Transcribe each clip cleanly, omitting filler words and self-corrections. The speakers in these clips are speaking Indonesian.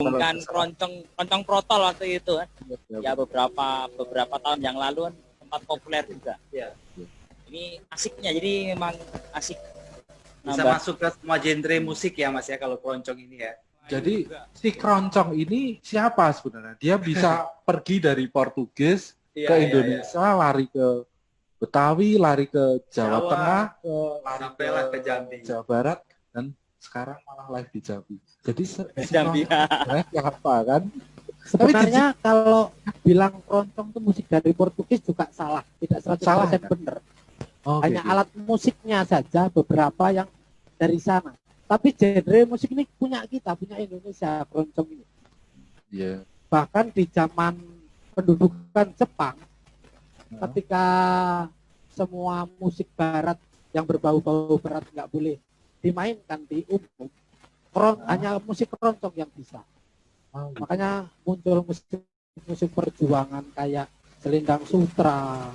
menghubungkan keroncong protol waktu itu kan. Ya beberapa tahun yang lalu kan sempat populer juga. Ya. Ini asiknya, jadi memang asik. Bisa masuk ke semua genre musik ya Mas ya kalau keroncong ini ya. Jadi si keroncong ini siapa sebenarnya? Dia bisa pergi dari Portugis ke Indonesia, lari ke Betawi, lari ke Jawa Tengah, sampailah ke Jambi, Jawa Barat, dan sekarang malah live di Jambi. Jadi Jambi apa kan? Sebenarnya kalau bilang keroncong itu musik dari Portugis juga salah, tidak 100% benar. Hanya alat musiknya saja beberapa yang dari sana. Tapi genre musik ini punya kita, punya Indonesia, keroncong ini. Yeah. Bahkan di zaman pendudukan Jepang, ketika semua musik barat yang berbau-bau barat nggak boleh dimainkan di umum, hanya musik keroncong yang bisa. Makanya muncul musik perjuangan kayak Selendang Sutra.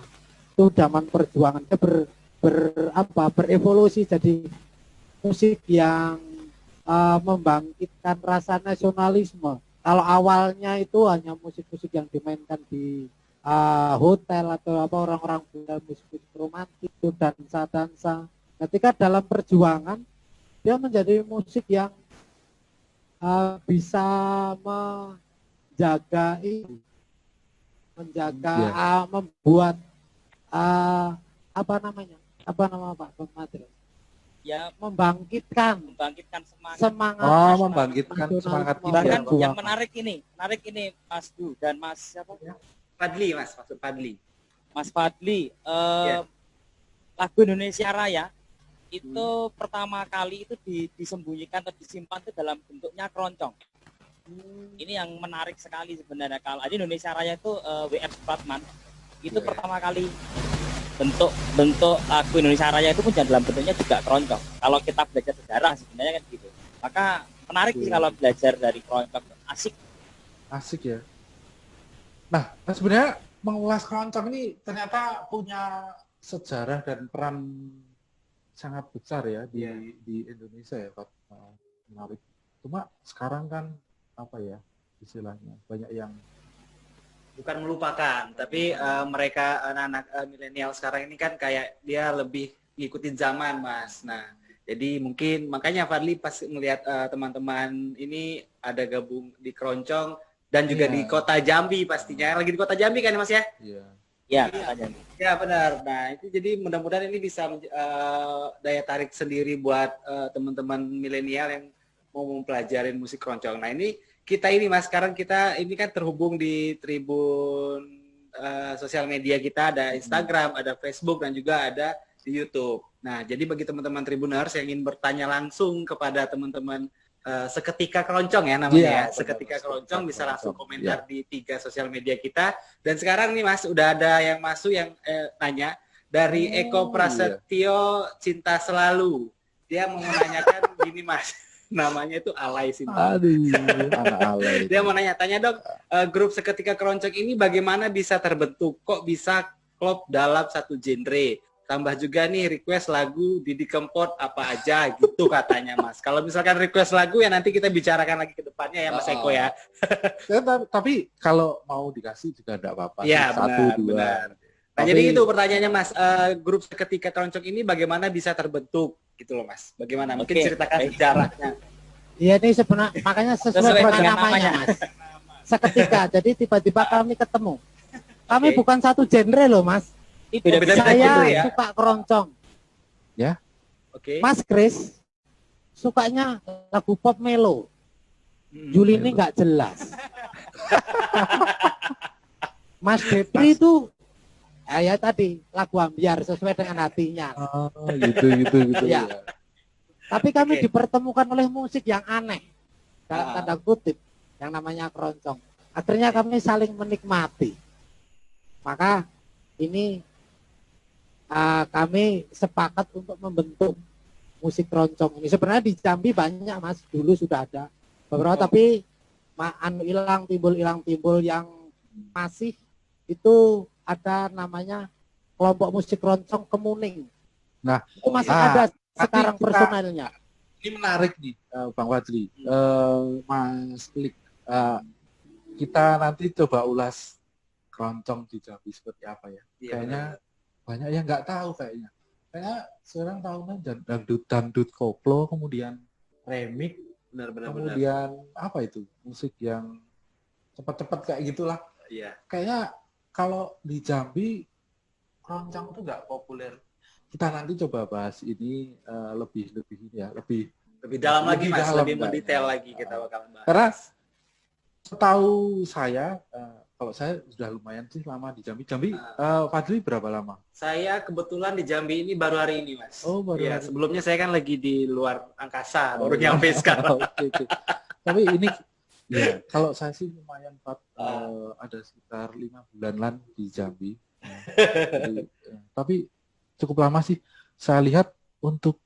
Itu zaman perjuangannya berevolusi jadi musik yang membangkitkan rasa nasionalisme. Kalau awalnya itu hanya musik-musik yang dimainkan di hotel atau orang-orang punya musik romantis itu dansa-dansa. Ketika dalam perjuangan dia menjadi musik yang bisa menjaga membuat apa nama Pak Matri? Ya, membangkitkan semangat. Membangkitkan semangat kita. Bahkan yang menarik ini Mas Du dan Mas siapa? Fadli, maksud Fadli. Mas Fadli, lagu Indonesia Raya itu pertama kali itu disembunyikan atau disimpan itu dalam bentuknya keroncong. Ini yang menarik sekali sebenarnya. Kalau Indonesia Raya itu W.R. Supratman itu pertama kali bentuk lagu Indonesia Raya itu pun dalam bentuknya juga keroncong. Kalau kita belajar sejarah sebenarnya kan gitu. Maka menarik sih kalau belajar dari keroncong, asik ya. Nah, sebenarnya mengulas keroncong ini ternyata punya sejarah dan peran sangat besar ya di Indonesia ya Pak. Menarik. Cuma sekarang kan apa ya istilahnya banyak yang bukan melupakan, tapi mereka anak-anak milenial sekarang ini kan kayak dia lebih ngikutin zaman, Mas. Nah, jadi mungkin makanya Fadli pas melihat teman-teman ini ada gabung di keroncong dan juga di kota Jambi pastinya. Lagi di kota Jambi kan, Mas ya? Iya. Ya, ya benar. Nah, itu jadi mudah-mudahan ini bisa daya tarik sendiri buat teman-teman milenial yang mau mempelajari musik keroncong. Nah, kita ini Mas, sekarang kita ini kan terhubung di tribun sosial media kita, ada Instagram, ada Facebook, dan juga ada di YouTube. Nah, jadi bagi teman-teman Tribuners yang ingin bertanya langsung kepada teman-teman Seketika Keroncong ya namanya Seketika Keroncong, bisa langsung komentar di 3 sosial media kita. Dan sekarang nih Mas, udah ada yang masuk yang nanya dari Eko Prasetyo Cinta Selalu. Dia mau menanyakan gini Mas. Namanya itu Alay Sinta. Anak Alay. Dia mau tanya dong, grup Seketika Keroncong ini bagaimana bisa terbentuk? Kok bisa klop dalam satu genre? Tambah juga nih request lagu Didi Kempot apa aja gitu katanya Mas. Kalau misalkan request lagu ya nanti kita bicarakan lagi ke depannya ya Mas Eko ya. Tapi kalau mau dikasih juga enggak apa-apa. Ya, benar, 1, 2. Nah, jadi itu pertanyaannya Mas, grup Seketika Keroncong ini bagaimana bisa terbentuk gitu loh Mas? Bagaimana? Mungkin ceritakan sejarahnya. Iya ini sebenarnya makanya sesuai dengan namanya Mas. Seketika, jadi tiba-tiba kami ketemu. Kami bukan satu genre loh Mas. Saya suka keroncong. Ya. Oke. Mas Chris sukanya lagu pop melo. Juli ini nggak jelas. Mas Depri itu ya tadi lagu ambiar sesuai dengan hatinya. Gitu. Ya. Tapi kami dipertemukan oleh musik yang aneh dalam tanda kutip yang namanya keroncong. Akhirnya kami saling menikmati. Maka ini kami sepakat untuk membentuk musik keroncong ini. Sebenarnya di Jambi banyak Mas, dulu sudah ada beberapa, tapi hilang timbul yang masih itu ada namanya kelompok musik keroncong Kemuning. Nah, itu masih ada sekarang personalnya. Ini menarik nih, Bang Fadli. Mas Klik. eh, kita nanti coba ulas keroncong di Jambi seperti apa ya. Iya, Kayaknya benar. banyak yang nggak tahu kayaknya. Kayaknya sekarang tahunan dangdut koplo, kemudian remix, Benar. kemudian apa itu musik yang cepat-cepat kayak gitulah. Iya. Kayaknya kalau di Jambi keroncong itu nggak populer. Kita nanti coba bahas ini lebih ini ya, lebih Dalam lagi Mas, dalam lebih kayaknya. mendetail lagi kita bakalan bahas. Karena setahu saya, kalau saya sudah lumayan sih lama di Jambi. Fadli berapa lama? Saya kebetulan di Jambi ini baru hari ini, Mas. Oh, baru Iya, hari sebelumnya saya kan lagi di luar angkasa, baru iya. nyampe sekarang. Oke. Tapi ini, ya, kalau saya sih lumayan, Pak, ada sekitar 5 bulanan di Jambi. Jadi, tapi cukup lama sih. Saya lihat untuk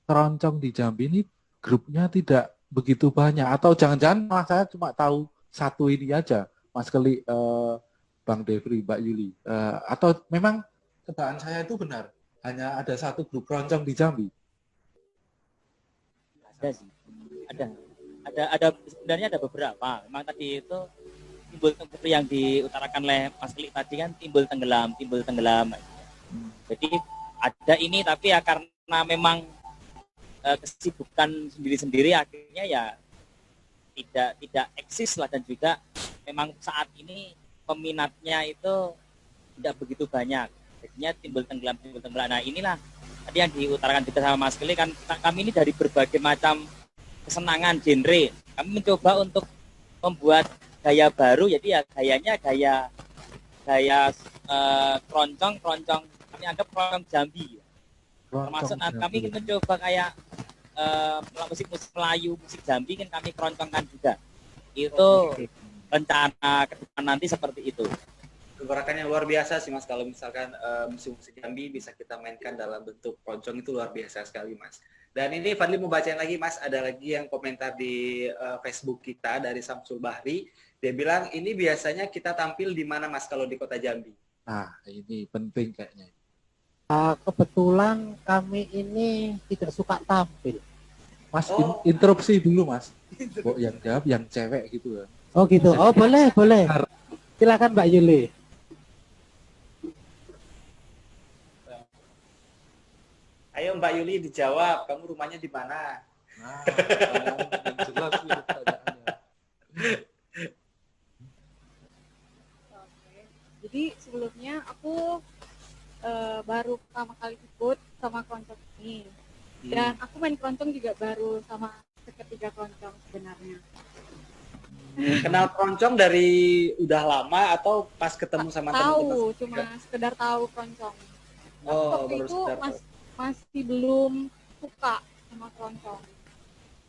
keroncong di Jambi ini grupnya tidak begitu banyak. Atau jangan-jangan malah saya cuma tahu satu ini aja, Mas Keli, Bang Devri, Mbak Yuli. Atau memang tebakan saya itu benar, hanya ada satu grup keroncong di Jambi. Ada sih, ada sebenarnya ada beberapa. Memang tadi itu timbul seperti yang diutarakan oleh Mas Klik tadi kan timbul tenggelam. Jadi ada ini, tapi ya karena memang kesibukan sendiri-sendiri akhirnya ya tidak eksis lah, dan juga memang saat ini peminatnya itu tidak begitu banyak. Jadinya timbul tenggelam. Nah inilah tadi yang diutarakan juga sama Mas Klik kan, kami ini dari berbagai macam kesenangan genre, kami mencoba untuk membuat gaya baru. Jadi ya gayanya gaya keroncong kami anggap keroncong Jambi. Termasuk kami ingin mencoba kayak musik Melayu, musik Jambi kan kami keroncongkan juga. Itu rencana ke depan nanti seperti itu. Kegerakannya luar biasa sih Mas, kalau misalkan musik-musik Jambi bisa kita mainkan dalam bentuk keroncong itu luar biasa sekali Mas. Dan ini Fadli mau bacain lagi Mas, ada lagi yang komentar di Facebook kita dari Samsul Bahri. Dia bilang ini biasanya kita tampil di mana Mas kalau di Kota Jambi? Nah, ini penting kayaknya. Kebetulan kami ini tidak suka tampil. Mas, interupsi dulu Mas. Kok yang jawab yang cewek gitu ya. Oh gitu. Oh boleh. Silakan Mbak Yuli. Ayo Mbak Yuli dijawab, kamu rumahnya di mana? Nah, yang jelas ini pertanyaannya. Oke. Jadi sebelumnya aku baru pertama kali ikut sama keroncong ini. Dan aku main keroncong juga baru sama ketiga keroncong sebenarnya. Kenal keroncong dari udah lama atau pas ketemu sama teman-teman? Tahu, cuma sekedar tahu keroncong. Oh, Waktu baru itu sekedar masih belum suka sama keroncong.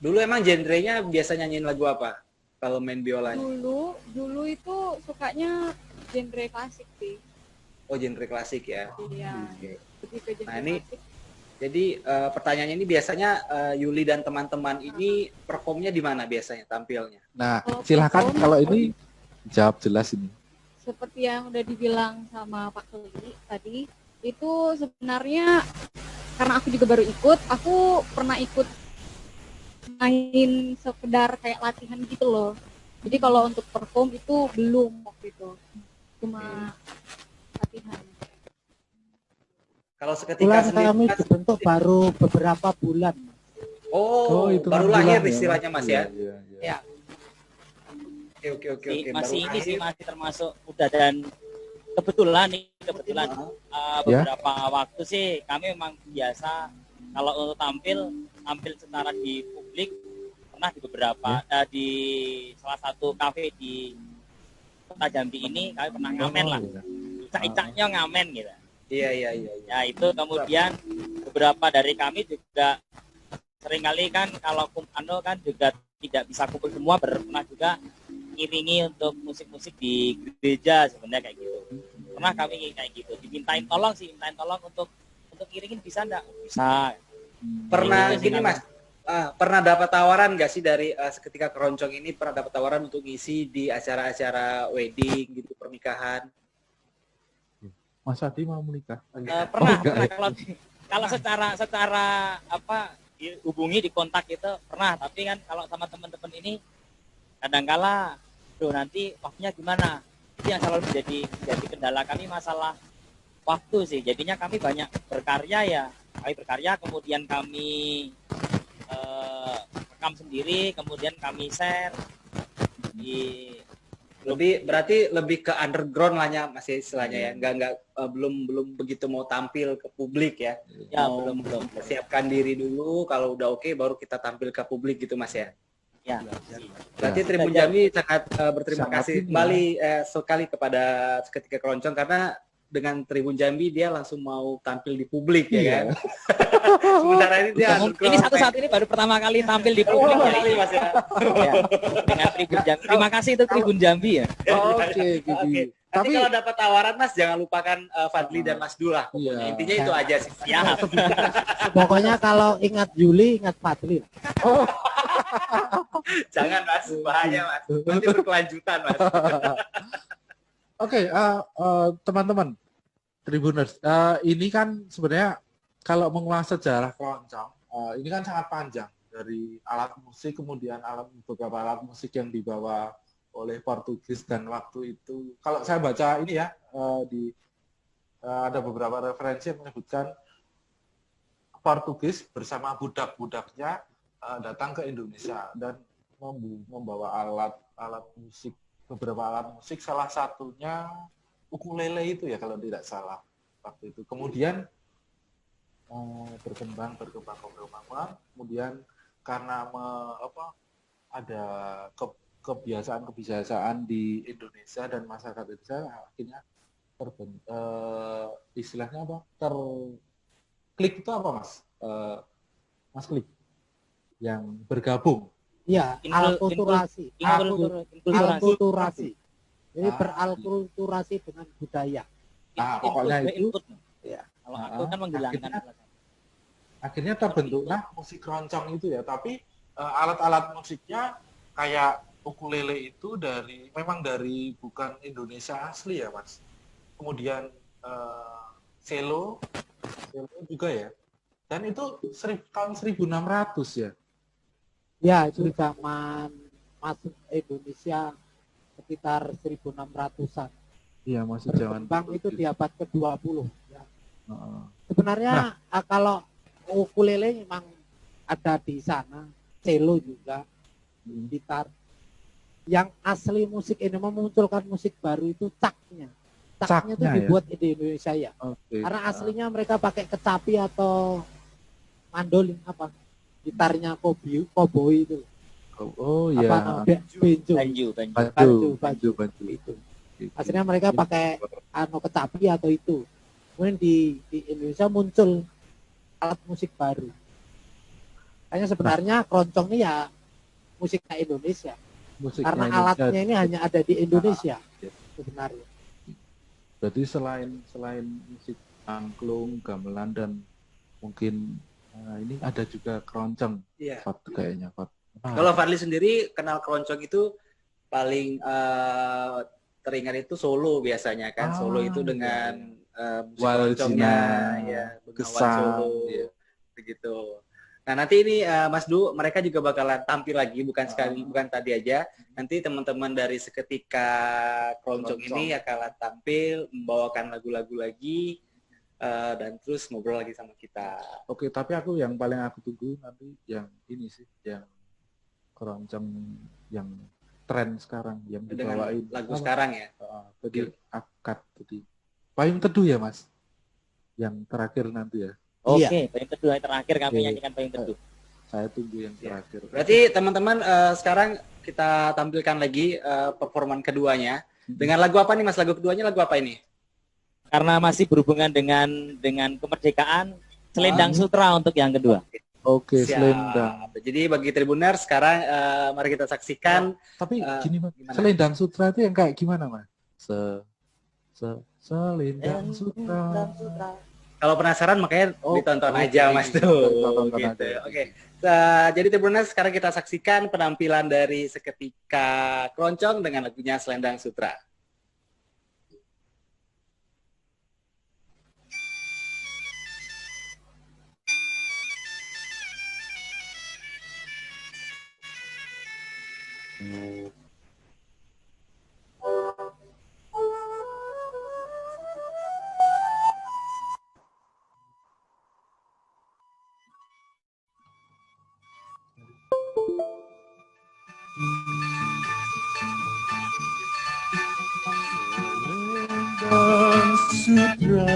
Dulu emang genrenya biasa nyanyiin lagu apa? Kalau main biola? Dulu itu sukanya genre klasik sih. Oh, genre klasik ya. Iya. Okay. Lebih ke genre Nah, ini klasik. jadi pertanyaannya ini biasanya Yuli dan teman-teman ini performnya di mana biasanya tampilnya? Nah, Kalau silakan perform, kalau ini jawab jelas ini. seperti yang udah dibilang sama Pak Keli tadi, itu sebenarnya karena aku juga baru ikut, aku pernah ikut main sekedar kayak latihan gitu loh. Jadi kalau untuk perform itu belum waktu itu, cuma latihan. Kalau seketika Kebetulan sendiri, kami Mas, dibentuk baru beberapa bulan. itu baru lahir istilahnya Mas ya? Iya. Ya. Oke. Masih Baru ini sih lahir. masih termasuk muda, dan kebetulan beberapa waktu sih kami memang biasa kalau untuk tampil secara di publik, pernah di beberapa di salah satu kafe di Kota Jambi ini kami pernah ngamen lah, icak-icaknya ngamen gitu. Iya. Ya itu kemudian beberapa dari kami juga seringkali kan kalau kumpano kan juga tidak bisa kumpul semua, pernah juga ngiringi untuk musik-musik di gereja sebenarnya kayak gitu. Pernah kami kayak gitu, dimintain tolong untuk ngiringin, bisa enggak? Bisa. Pernah Gitu sih, gini kami. Mas, pernah dapat tawaran nggak sih dari ketika keroncong ini pernah dapat tawaran untuk ngisi di acara-acara wedding gitu, pernikahan? Mas Adi mau menikah? Pernah enggak ya? kalau secara apa dihubungi, di kontak itu pernah, tapi kan kalau sama teman-teman ini kadangkala nanti waktunya gimana, itu yang selalu menjadi kendala kami, masalah waktu sih. Jadinya kami banyak berkarya kemudian kami rekam sendiri, kemudian kami share di berarti lebih ke underground lah ya Mas, istilahnya ya, nggak belum begitu mau tampil ke publik ya, belum persiapkan diri dulu, kalau udah oke baru kita tampil ke publik gitu Mas ya. Ya. Berarti Tribun Jambi sangat berterima kasih kembali sekali kepada Seketika Keroncong, karena dengan Tribun Jambi dia langsung mau tampil di publik ya kan. Sementara ini dia ini saat ini baru pertama kali tampil di publik Mas ya. Dengan Tribun Jambi. Terima kasih untuk Tribun Jambi ya. Oke. Tapi kalau dapat tawaran Mas, jangan lupakan Fadli dan Mas Dula. Intinya itu aja sih. Ya. Pokoknya kalau ingat Juli, ingat Fadli. Jangan Mas, bahaya Mas. Nanti berkelanjutan Mas. Oke, teman-teman Tribuners, ini kan sebenarnya kalau mengulas sejarah keroncong, ini kan sangat panjang, dari alat musik, kemudian beberapa alat musik yang dibawa oleh Portugis, dan waktu itu kalau saya baca ini ya, ada beberapa referensi yang menyebutkan Portugis bersama budak-budaknya datang ke Indonesia dan membawa alat musik, beberapa alat musik, salah satunya ukulele itu ya kalau tidak salah waktu itu. Kemudian berkembang, kemudian karena ada kebiasaan di Indonesia dan masyarakat Indonesia, akhirnya istilahnya apa? Klik itu apa Mas? Mas Klik yang bergabung. Iya, alkulturasi. Alkulturasi. Ini beralkulturasi dengan budaya. Pokoknya itu. Ya. Kalau aku kan menghilangkan. Akhirnya terbentuklah musik keroncong itu ya. Tapi alat-alat musiknya kayak ukulele itu memang dari bukan Indonesia asli ya Mas. Kemudian cello juga ya. Dan itu tahun 1600 ya. Ya, itu zaman masuk Indonesia sekitar 1600-an. Iya, masih zaman Bang itu di abad ke-20 ya. Sebenarnya kalau ukulele memang ada di sana, cello juga, gitar. Yang asli musik ini memunculkan musik baru itu caknya. Caknya itu dibuat di Indonesia ya. Karena aslinya mereka pakai kecapi atau mandolin apa? Gitarnya koboi itu. Oh iya. Banjo itu. Akhirnya mereka pakai kecapi atau itu. Kemudian di Indonesia muncul alat musik baru. Hanya sebenarnya keroncong ini ya musiknya Indonesia. Karena alatnya ini hanya ada di Indonesia sebenarnya. Berarti selain musik angklung, gamelan, dan mungkin ini ada juga keroncong. Iya. Kayaknya. Kalau Fadli sendiri kenal keroncong itu paling teringat itu Solo biasanya kan. Solo itu dengan musik keroncongnya, ya, Bengawan Solo, begitu. Nah nanti ini Mas Du, mereka juga bakalan tampil lagi, bukan tadi aja. Nanti teman-teman dari Seketika Keroncong ini akan tampil, membawakan lagu-lagu lagi, dan terus ngobrol lagi sama kita. Oke, tapi yang paling aku tunggu nanti yang ini sih, yang keroncong yang tren sekarang, yang dibawain lagu sekarang ya. Tadi akad tadi. Payung Teduh ya Mas, yang terakhir nanti ya. Oke, Payung Teduh yang terakhir kami nyanyikan Payung Teduh. Saya tunggu yang terakhir. Berarti teman-teman sekarang kita tampilkan lagi performan keduanya. Dengan lagu apa nih Mas? Lagu keduanya lagu apa ini? Karena masih berhubungan dengan kemerdekaan, Selendang Sutra untuk yang kedua. Oke, Selendang. Jadi bagi Tribuner sekarang mari kita saksikan. Tapi gini Mas, Selendang Sutra itu yang kayak gimana Mas? Selendang Sutra. Kalau penasaran makanya ditonton aja Mas tuh. Gitu. Oke. Jadi Tribuners sekarang kita saksikan penampilan dari Seketika Keroncong dengan lagunya Selendang Sutra. Sutra